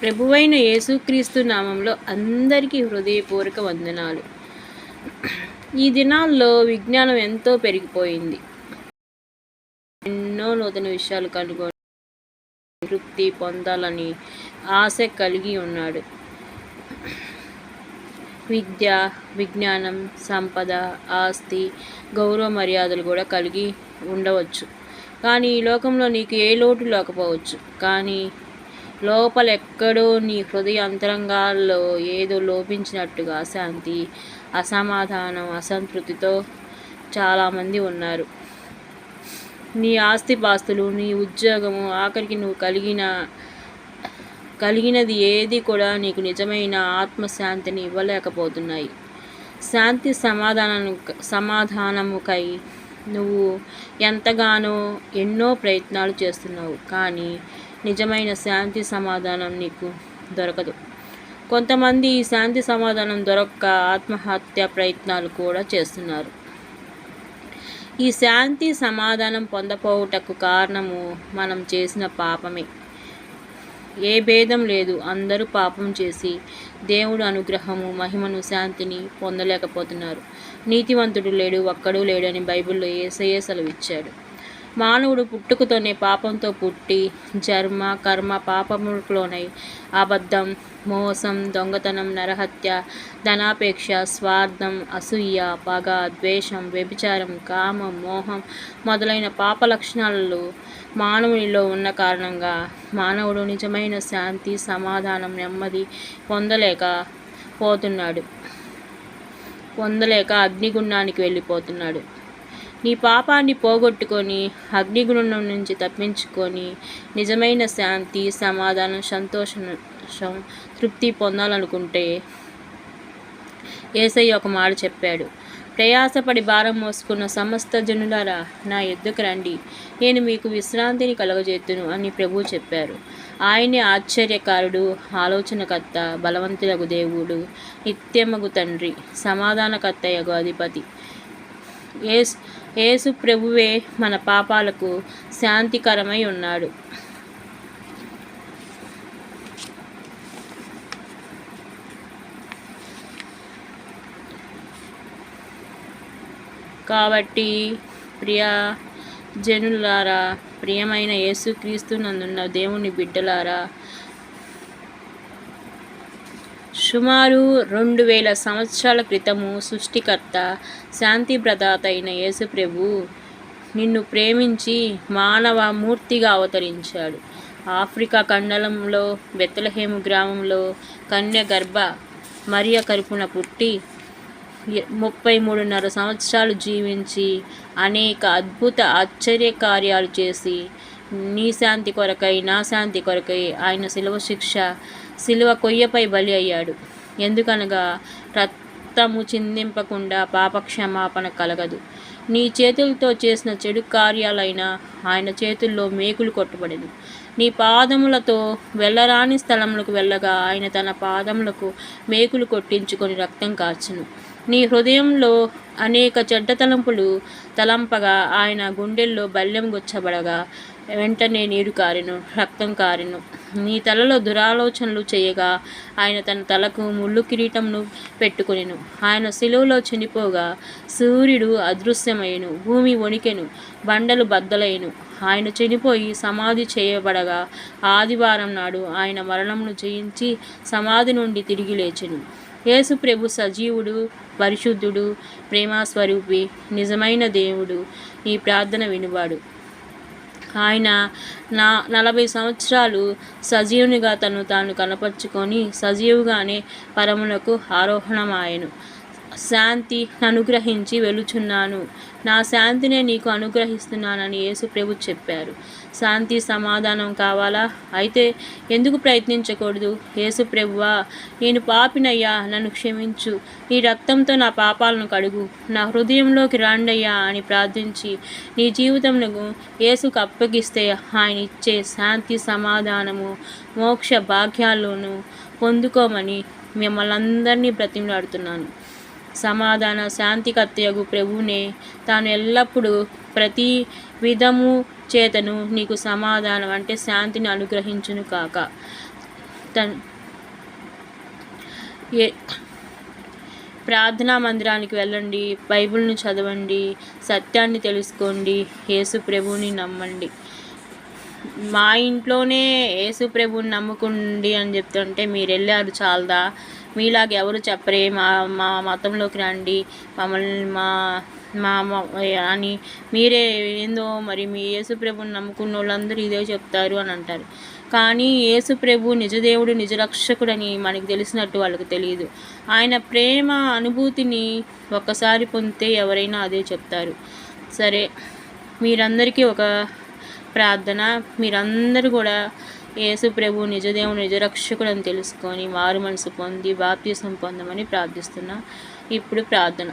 ప్రభువైన యేసుక్రీస్తు నామంలో అందరికీ హృదయపూర్వక వందనాలు. ఈ దినాల్లో విజ్ఞానం ఎంతో పెరిగిపోయింది. ఎన్నో నూతన విషయాలు కనుగొని తృప్తి పొందాలని ఆశ కలిగి ఉన్నాడు. విద్య, విజ్ఞానం, సంపద, ఆస్తి, గౌరవ మర్యాదలు కూడా కలిగి ఉండవచ్చు. కానీ ఈ లోకంలో నీకు ఏ లోటు లేకపోవచ్చు. కానీ లోపలెక్కడో నీ హృదయ అంతరంగాల్లో ఏదో లోపించినట్టుగా అశాంతి, అసమాధానం, అసంతృప్తితో చాలామంది ఉన్నారు. నీ ఆస్తిపాస్తులు, నీ ఉద్యోగము, ఆఖరికి నువ్వు కలిగినది ఏది కూడా నీకు నిజమైన ఆత్మశాంతిని ఇవ్వలేకపోతున్నాయి. శాంతి సమాధానముకై నువ్వు ఎంతగానో ఎన్నో ప్రయత్నాలు చేస్తున్నావు. కానీ నిజమైన శాంతి సమాధానం నీకు దొరకదు. కొంతమంది ఈ శాంతి సమాధానం దొరక్క ఆత్మహత్య ప్రయత్నాలు కూడా చేస్తున్నారు. ఈ శాంతి సమాధానం పొందపోవుటకు కారణము మనం చేసిన పాపమే. ఏ భేదం లేదు. అందరూ పాపం చేసి దేవుడు అనుగ్రహము, మహిమను, శాంతిని పొందలేకపోతున్నారు. నీతివంతుడు లేడు, ఒక్కడూ లేడని బైబిల్లో యేసయ్యే సెలవిచ్చాడు. మానవుడు పుట్టుకతోనే పాపంతో పుట్టి జన్మ కర్మ పాపములోనై అబద్ధం, మోసం, దొంగతనం, నరహత్య, ధనాపేక్ష, స్వార్థం, అసూయ, పగ, ద్వేషం, వ్యభిచారం, కామం, మోహం మొదలైన పాప లక్షణాలు మానవునిలో ఉన్న కారణంగా మానవుడు నిజమైన శాంతి, సమాధానం, నెమ్మది పొందలేక అగ్నిగుండానికి వెళ్ళిపోతున్నాడు. నీ పాపాన్ని పోగొట్టుకొని అగ్నిగుండం నుంచి తప్పించుకొని నిజమైన శాంతి, సమాధానం, సంతోషం, తృప్తి పొందాలనుకుంటే యేసయ్య ఒక మాట చెప్పాడు. ప్రయాసపడి భారం మోసుకున్న సమస్త జనులారా నా యొద్దకు రండి, నేను మీకు విశ్రాంతిని కలుగజేతును అని ప్రభువు చెప్పారు. ఆయనే ఆశ్చర్యకారుడు, ఆలోచనకర్త, బలవంతులకు దేవుడు, నిత్యమగు తండ్రి, సమాధానకర్తయగు అధిపతి. యేసు ప్రభువే మన పాపాలకు శాంతికరమై ఉన్నాడు. కాబట్టి జనులారా, ప్రియమైన యేసుక్రీస్తు నందున్న దేవుని బిడ్డలారా, సుమారు 2000 సంవత్సరాల క్రితము సృష్టికర్త, శాంతి ప్రదాత అయిన యేసు ప్రభు నిన్ను ప్రేమించి మానవ మూర్తిగా అవతరించాడు. ఆఫ్రికా ఖండంలో బెత్లెహేము గ్రామంలో కన్య గర్భ మరియ కడుపున పుట్టి 33.5 సంవత్సరాలు జీవించి అనేక అద్భుత ఆశ్చర్య కార్యాలు చేసి నీ శాంతి కొరకై, నా శాంతి కొరకై ఆయన శిలువ కొయ్యపై బలి అయ్యాడు. ఎందుకనగా రక్తము చిందింపకుండా పాప క్షమాపణ కలగదు. నీ చేతులతో చేసిన చెడు కార్యాలైనా ఆయన చేతుల్లో మేకులు కొట్టబడెను. నీ పాదములతో వెళ్ళరాని స్థలములకు వెళ్ళగా ఆయన తన పాదములకు మేకులు కొట్టించుకొని రక్తం కార్చెను. నీ హృదయంలో అనేక చెడ్డ తలంపులు తలంపగా ఆయన గుండెల్లో బల్యం గుచ్చబడగా వెంటనే నీరు కారెను, రక్తం కారెను. నీ తలలో దురాలోచనలు చేయగా ఆయన తన తలకు ముళ్ళు కిరీటంను పెట్టుకొనెను. ఆయన శిలువలో చనిపోగా సూర్యుడు అదృశ్యమయ్యను, భూమి వణికెను, బండలు బద్దలయ్యను. ఆయన చనిపోయి సమాధి చేయబడగా ఆదివారం నాడు ఆయన మరణమును జయించి సమాధి నుండి తిరిగి లేచెను. యేసు ప్రభు సజీవుడు, పరిశుద్ధుడు, ప్రేమస్వరూపి, నిజమైన దేవుడు, నీ ప్రార్థన వినువాడు. ఆయన 40 సంవత్సరాలు సజీవునిగా తాను కనపరుచుకొని సజీవుగానే పరమునకు ఆరోహణమాయెను. శాంతి అనుగ్రహించి వెలుచున్నాను, నా శాంతినే నీకు అనుగ్రహిస్తున్నానని యేసు ప్రభు చెప్పారు. శాంతి సమాధానం కావాలా? అయితే ఎందుకు ప్రయత్నించకూడదు? యేసు ప్రభువా, నేను పాపినయ్యా, నన్ను క్షమించు, నీ రక్తంతో నా పాపాలను కడుగు, నా హృదయంలోకి రాండయ్యా అని ప్రార్థించి నీ జీవితంలో యేసుకు అప్పగిస్తే ఆయన ఇచ్చే శాంతి, సమాధానము, మోక్ష భాగ్యాలను పొందుకోమని మిమ్మల్ని అందరినీ బ్రతిమలాడుతున్నాను. సమాధాన శాంతికర్తయగు ప్రభువునే తాను ఎల్లప్పుడూ ప్రతి విధము చేతను నీకు సమాధానం అంటే శాంతిని అనుగ్రహించును కాక. తన్ ఏ ప్రార్థనా మందిరానికి వెళ్ళండి, బైబిల్ని చదవండి, సత్యాన్ని తెలుసుకోండి, యేసు ప్రభువుని నమ్మండి. మా ఇంట్లోనే యేసు ప్రభువుని నమ్ముకుండి అని చెప్తుంటే మీరు వెళ్ళారు చాలదా? మీలాగా ఎవరు చెప్పరే, మా మా మతంలోకి రండి, మమ్మల్ని మా మా అని మీరే ఏందో మరి మీ యేసు ప్రభువుని నమ్ముకున్న వాళ్ళందరూ ఇదే చెప్తారు అని అంటారు. కానీ యేసు ప్రభు నిజదేవుడు నిజరక్షకుడని మనకు తెలిసినట్టు వాళ్ళకి తెలియదు. ఆయన ప్రేమ అనుభూతిని ఒక్కసారి పొందితే ఎవరైనా అదే చెప్తారు. సరే, మీరందరికీ ఒక ప్రార్థన, మీరందరూ కూడా యేసు ప్రభు నిజదేవుడు నిజరక్షకుడు అని తెలుసుకొని మారు మనసు పొంది బాప్తిసం పొందమని ప్రార్థిస్తున్నా. ఇప్పుడు ప్రార్థన.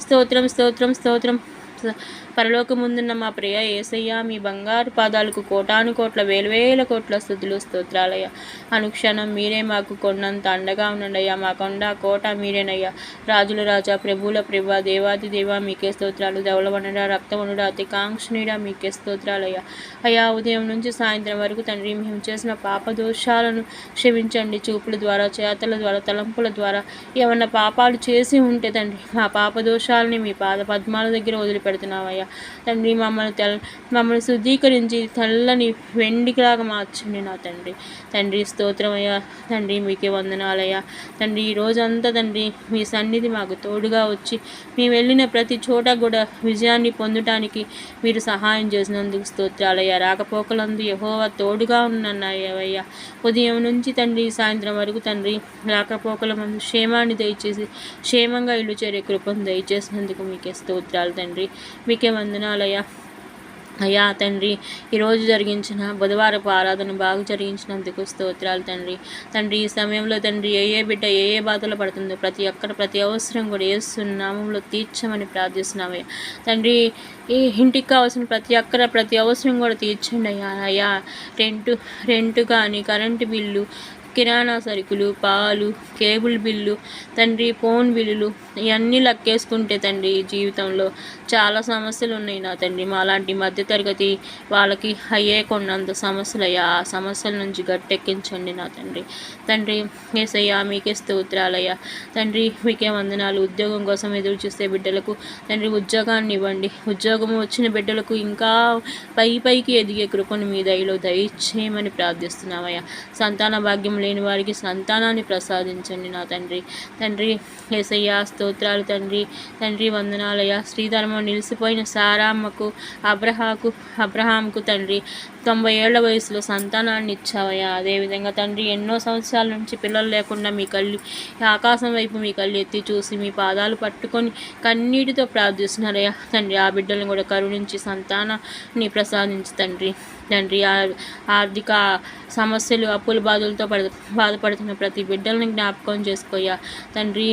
స్తోత్రం స్తోత్రం స్తోత్రం. పరలోకముందున్న మా ప్రియ యేసయ్య, మీ బంగారు పాదాలకు కోటాను కోట్ల వేల కోట్ల స్తుతులు స్తోత్రాలయ్యా. అనుక్షణం మీరే మాకు కొండంత అండగా ఉండండియ్యా. మా కొండ కోట మీరేనయ్యా. రాజుల రాజా, ప్రభువుల ప్రభా, దేవాది దేవా మీకే స్తోత్రాలు. దవలవనుడా, రక్తవనుడా, అతికాంక్షణుడా మీకే స్తోత్రాలయ్యా. అయ్యా, ఉదయం నుంచి సాయంత్రం వరకు తండ్రి మేము చేసిన పాప దోషాలను క్షమించండి. చూపుల ద్వారా, చేతల ద్వారా, తలంపుల ద్వారా ఏమన్నా పాపాలు చేసి ఉంటే తండ్రి మా పాప దోషాలని మీ పాద పద్మాల దగ్గర వదిలిపెడుతున్నామయ్యా. తండ్రి మమ్మల్ని శుద్ధీకరించి తెల్లని వెండిలాగా మార్చండి నా తండ్రి. తండ్రి స్తోత్రమయ్యా. తండ్రి మీకే వందనాలయ్యా. తండ్రి ఈ రోజంతా తండ్రి మీ సన్నిధి మాకు తోడుగా వచ్చి మేము వెళ్ళిన ప్రతి చోట కూడా విజయాన్ని పొందటానికి మీరు సహాయం చేసినందుకు స్తోత్రాలయ్యా. రాకపోకలందు యెహోవా తోడుగా ఉన్నాయ్యా. ఉదయం నుంచి తండ్రి సాయంత్రం వరకు తండ్రి రాకపోకల మందు క్షేమాన్ని దయచేసి క్షేమంగా ఇల్లు చేరే కృపను దయచేసినందుకు మీకే స్తోత్రాలు తండ్రి. మీకే వందనాలయ్యా. అయ్యా తండ్రి, ఈరోజు జరిగించిన బుధవారపు ఆరాధన బాగా జరిగించినందుకు స్తోత్రాలు తండ్రి. తండ్రి ఈ సమయంలో తండ్రి ఏ బిడ్డ ఏ బాధలు పడుతుందో ప్రతి అవసరం కూడా యేసు నామములో తీర్చమని ప్రార్థిస్తున్నామయ్యా. తండ్రి ఈ ఇంటికి కావాల్సిన ప్రతి అవసరం కూడా తీర్చండి అయ్యా. అయ్యా, రెంటు కానీ, కరెంటు బిల్లు, కిరాణా సరుకులు, పాలు, కేబుల్ బిల్లు తండ్రి, ఫోన్ బిల్లులు ఇవన్నీ లెక్కేసుకుంటే తండ్రి జీవితంలో చాలా సమస్యలు ఉన్నాయి నా తండ్రి. మాలాంటి మధ్యతరగతి వాళ్ళకి అయ్యే కొన్నంత సమస్యలు అయ్యా. ఆ సమస్యల నుంచి గట్టెక్కించండి నా తండ్రి. తండ్రి యేసయ్యా మీకే స్తోత్రాలయ్యా. తండ్రి మీకే వందనాలు. ఉద్యోగం కోసం ఎదురు చూసే బిడ్డలకు తండ్రి ఉద్యోగాన్ని ఇవ్వండి. ఉద్యోగం వచ్చిన బిడ్డలకు ఇంకా పైకి ఎదిగే కృపను మీ దయలో దయచేయమని ప్రార్థిస్తున్నామయ్యా. సంతాన భాగ్యం లేని వారికి సంతానాన్ని ప్రసాదించండి నా తండ్రి. తండ్రి యేసయ్యా స్తోత్రాలు తండ్రి. తండ్రి వందనాలయ్యా. శ్రీధర్మం నిలిసిపోయిన సారామ్మకు, అబ్రహాంకు తండ్రి 90 ఏళ్ల వయసులో సంతానాన్ని ఇచ్చావయ్యా. అదేవిధంగా తండ్రి ఎన్నో సంవత్సరాల నుంచి పిల్లలు లేకుండా మీ కళ్ళు ఆకాశం వైపు మీ కళ్ళు ఎత్తి చూసి మీ పాదాలు పట్టుకొని కన్నీటితో ప్రార్థిస్తున్నారయ్యా. తండ్రి ఆ బిడ్డలను కూడా కరుణించి సంతానాన్ని ప్రసాదించి తండ్రి. తండ్రి ఆర్థిక సమస్యలు, అప్పుల బాధలతో బాధపడుతున్న ప్రతి బిడ్డలను జ్ఞాపకం చేసుకోయ్యా. తండ్రి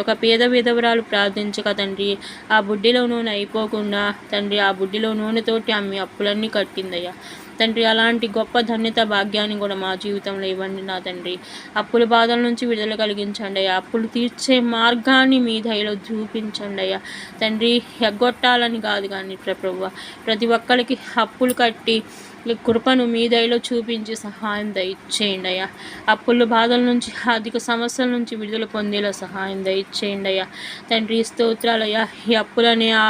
ఒక పేద విధవరాలు ప్రార్థించక తండ్రి ఆ బుడ్డిలో నూనె అయిపోకుండా తండ్రి ఆ బుడ్డిలో నూనెతోటి ఆమె అప్పులన్నీ కట్టిందయ్యా. తండ్రి అలాంటి గొప్ప ధన్యత భాగ్యాన్ని కూడా మా జీవితంలో ఇవ్వండి నా తండ్రి. అప్పుల బాధల నుంచి విడుదల కలిగించండి అయ్యా. అప్పులు తీర్చే మార్గాన్ని మీ దయలో చూపించండి అయ్యా. తండ్రి ఎగ్గొట్టాలని కాదు కానీ ప్రభువా, ప్రతి ఒక్కరికి అప్పులు కట్టి కృపను మీ దయలో చూపించి సహాయం దయచేయండి అయ్యా. అప్పుల బాధల నుంచి, ఆర్థిక సమస్యల నుంచి విడుదల పొందేలా సహాయం దయచేయండి అయ్యా. తండ్రి స్తోత్రాలయ్యా. ఈ అప్పులనే ఆ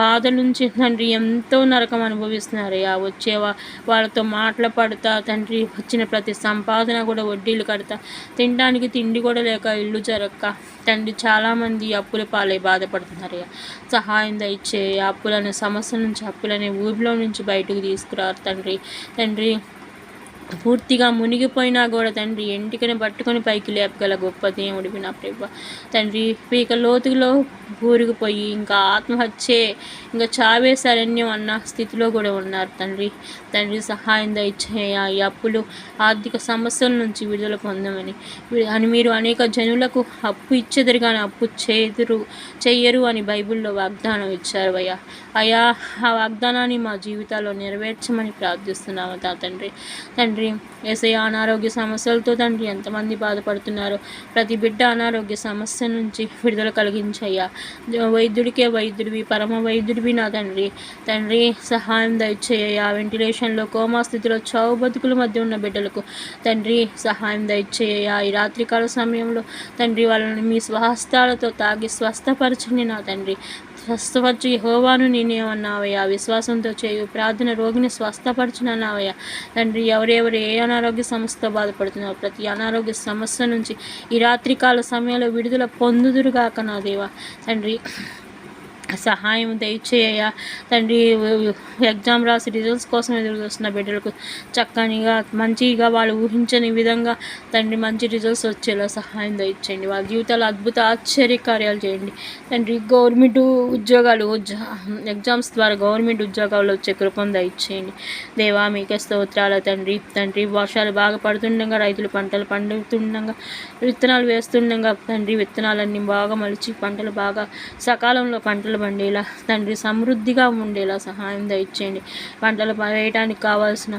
బాధల నుంచి తండ్రి ఎంతో నరకం అనుభవిస్తున్నారయ్యా. వాళ్ళతో మాట్లాడతా తండ్రి వచ్చిన ప్రతి సంపాదన కూడా వడ్డీలు కడతా, తినడానికి తిండి కూడా లేక ఇల్లు జరగక తండ్రి చాలామంది అప్పుల పాలై బాధపడుతున్నారయ్యా. సహాయం దయచే అప్పులనే సమస్య నుంచి, అప్పులనే ఊబిలో నుంచి బయటకు తీసుకురారు తండ్రి. తండ్రి పూర్తిగా మునిగిపోయినా కూడా తండ్రి ఎంటికని పట్టుకొని పైకి లేపగల గొప్ప దేవుడివి నా ప్రభు. తండ్రి పీక లోతులో ఊరిగిపోయి ఇంకా ఆత్మహత్యే, ఇంకా చావే శరణ్యం అన్న స్థితిలో కూడా ఉన్నారు తండ్రి. తండ్రి సహాయం దయచేయ. ఈ అప్పులు, ఆర్థిక సమస్యల నుంచి విడుదల పొందమని అని మీరు అనేక జనులకు అప్పు ఇచ్చేదరు కానీ అప్పు చెయ్యరు అని బైబిల్లో వాగ్దానం ఇచ్చారు అయ్యా. అయ్యా ఆ వాగ్దానాన్ని మా జీవితాల్లో నెరవేర్చమని ప్రార్థిస్తున్నాము తండ్రి. తండ్రి తండ్రి యేసయ్య అనారోగ్య సమస్యలతో తండ్రి ఎంతమంది బాధపడుతున్నారో ప్రతి బిడ్డ అనారోగ్య సమస్య నుంచి విడుదల కలిగించయ్యా. వైద్యుడికే వైద్యుడివి, పరమ వైద్యుడివి నా తండ్రి. తండ్రి సహాయం దయచేయ్యా. వెంటిలేషన్లో కోమా స్థితిలో చావు బతుకుల మధ్య ఉన్న బిడ్డలకు తండ్రి సహాయం దయచేయ్యా. ఈ రాత్రికాల సమయంలో తండ్రి వాళ్ళని మీ స్వహస్తాలతో తాగి స్వస్థపరచండి నా తండ్రి. స్వస్థపరచు యెహోవాను నేనేమన్నావయ్యా. విశ్వాసంతో చేయు ప్రార్థన రోగిని స్వస్థపరచునన్నావయ్యా. తండ్రి ఎవరెవరు ఏ అనారోగ్య సమస్యతో బాధపడుతున్నారు ప్రతి అనారోగ్య సమస్య నుంచి ఈ రాత్రికాల సమయంలో విడుదల పొందుదురుగాక నా దేవా. తండ్రి సహాయం దయచేయ్యా. తండ్రి ఎగ్జామ్ రాసి రిజల్ట్స్ కోసం ఎదురు చూస్తున్న బిడ్డలకు చక్కనిగా మంచిగా వాళ్ళు ఊహించని విధంగా తండ్రి మంచి రిజల్ట్స్ వచ్చేలా సహాయం దయచేయండి. వాళ్ళ జీవితాలు అద్భుత ఆశ్చర్యకార్యాలు చేయండి. తండ్రి గవర్నమెంట్ ఉద్యోగాలు ఎగ్జామ్స్ ద్వారా గవర్నమెంట్ ఉద్యోగాలు వచ్చే కృపను దయచేయండి. దేవా మీకే స్తోత్రాల తండ్రి. తండ్రి వర్షాలు బాగా పడుతుండగా రైతులు పంటలు పండుతుండగా విత్తనాలు వేస్తుండగా తండ్రి విత్తనాలన్నీ బాగా మలిచి పంటలు బాగా సకాలంలో పంటలు పండేలా తండ్రి సమృద్ధిగా ఉండేలా సహాయం దయచేయండి. పంటలు వేయడానికి కావాల్సిన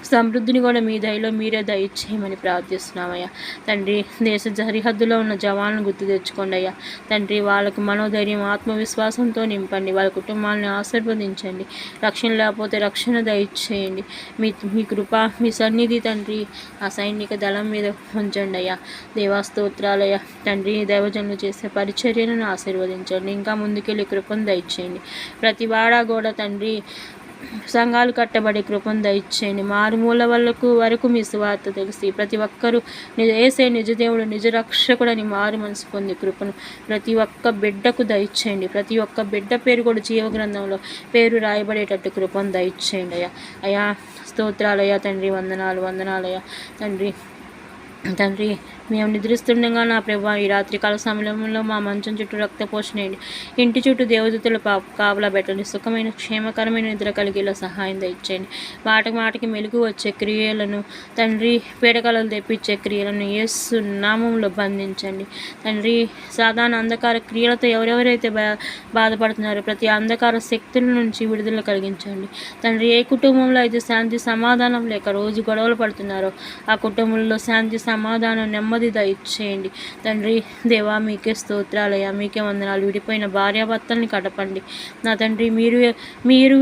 సమృద్ధిని కూడా మీ దయలో మీరే దయచేయమని ప్రార్థిస్తున్నామయ్యా. తండ్రి దేశ సరిహద్దులో ఉన్న జవాన్లను గుర్తు తెచ్చుకోండి అయ్యా. తండ్రి వాళ్ళకు మనోధైర్యం ఆత్మవిశ్వాసంతో నింపండి. వాళ్ళ కుటుంబాలను ఆశీర్వదించండి. రక్షణ లేకపోతే రక్షణ దయచేయండి. మీ కృప మీ సన్నిధి తండ్రి ఆ సైనిక దళం మీద ఉంచండి అయ్యా. దేవాస్తోత్రాలయ్యా. తండ్రి దైవజనులు చేసే పరిచర్యలను ఆశీర్వదించండి. ఇంకా ముందుకెళ్ళి కృపను దయచేయండి. ప్రతి వాడా కూడా తండ్రి సంఘాలు కట్టబడి కృపను దయచేయండి. మారుమూల వరకు మీ సువార్త తెలిసి ప్రతి ఒక్కరూ యేసే నిజ దేవుడు నిజ రక్షకుడని మారు మనసు పొంది కృపను ప్రతి ఒక్క బిడ్డకు దయచేయండి. ప్రతి ఒక్క బిడ్డ పేరు కూడా జీవ గ్రంథంలో పేరు రాయబడేటట్టు కృపను దయచేయండి అయ్యా. అయ్యా స్తోత్రాలయ్యా తండ్రి. వందనాలయ్యా తండ్రి మేము నిద్రిస్తుండగా నా ప్రభా ఈ రాత్రికాల సమయంలో మా మంచం చుట్టూ రక్తపోషణేయండి. ఇంటి చుట్టూ దేవదూతలు కావలా పెట్టండి. సుఖమైన క్షేమకరమైన నిద్ర కలిగేలా సహాయం దయచేయండి. మాటకి మెలుగు వచ్చే క్రియలను తండ్రి పీడకలలు తెప్పించే క్రియలను యేసు నామంలో బంధించండి. తండ్రి సాధారణ అంధకార క్రియలతో ఎవరెవరైతే బాధపడుతున్నారో ప్రతి అంధకార శక్తుల నుంచి విడుదల కలిగించండి. తండ్రి ఏ కుటుంబంలో అయితే శాంతి సమాధానం లేక రోజు గొడవలు పడుతున్నారో ఆ కుటుంబంలో శాంతి సమాధానం నెమ్మది దయచేయండి. తండ్రి దేవా మీకే స్తోత్రాలయ్యా. మీకే వందనాలు. విడిపోయిన భార్యాభర్తల్ని కడపండి నా తండ్రి. మీరు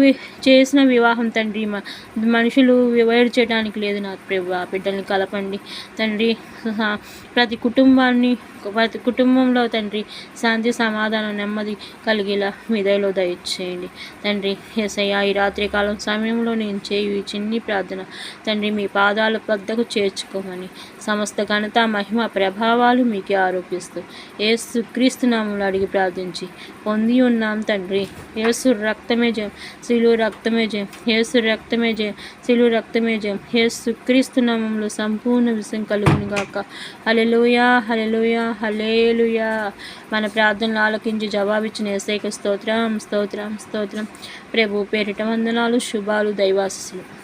చేసిన వివాహం తండ్రి మనుషులు వేరు చేయడానికి లేదు నా ప్రభా. బిడ్డల్ని కలపండి తండ్రి. ప్రతి కుటుంబంలో తండ్రి శాంతి సమాధానం నెమ్మది కలిగేలా మీ దయలో దయచేయండి తండ్రి. యేసయ్యా ఈ రాత్రికాలం సమయంలో నేను చేయు ఈ చిన్ని ప్రార్థన తండ్రి మీ పాదాల వద్దకు చేర్చుకోమని సమస్త ఘనత మహిమ ప్రభావాలు మీకే ఆరోపిస్తూ యేసు క్రీస్తు నామములో అడిగి ప్రార్థించి పొంది ఉన్నాం తండ్రి. యేసు రక్తమే జయం, శిలువ రక్తమే జయం, యేసు రక్తమే జయం, శిలువ రక్తమే జయం. యేసు క్రీస్తు నామములో సంపూర్ణ విషయం కలుగును గాక. హల్లెలూయా హల్లెలూయా హల్లెలూయా. మన ప్రార్థనలు ఆలకించి జవాబిచ్చిన యేసయ్యకు స్తోత్రం స్తోత్రం స్తోత్రం. ప్రభు పేరిట వందనాలు, శుభాలు, దైవాశీస్సులు.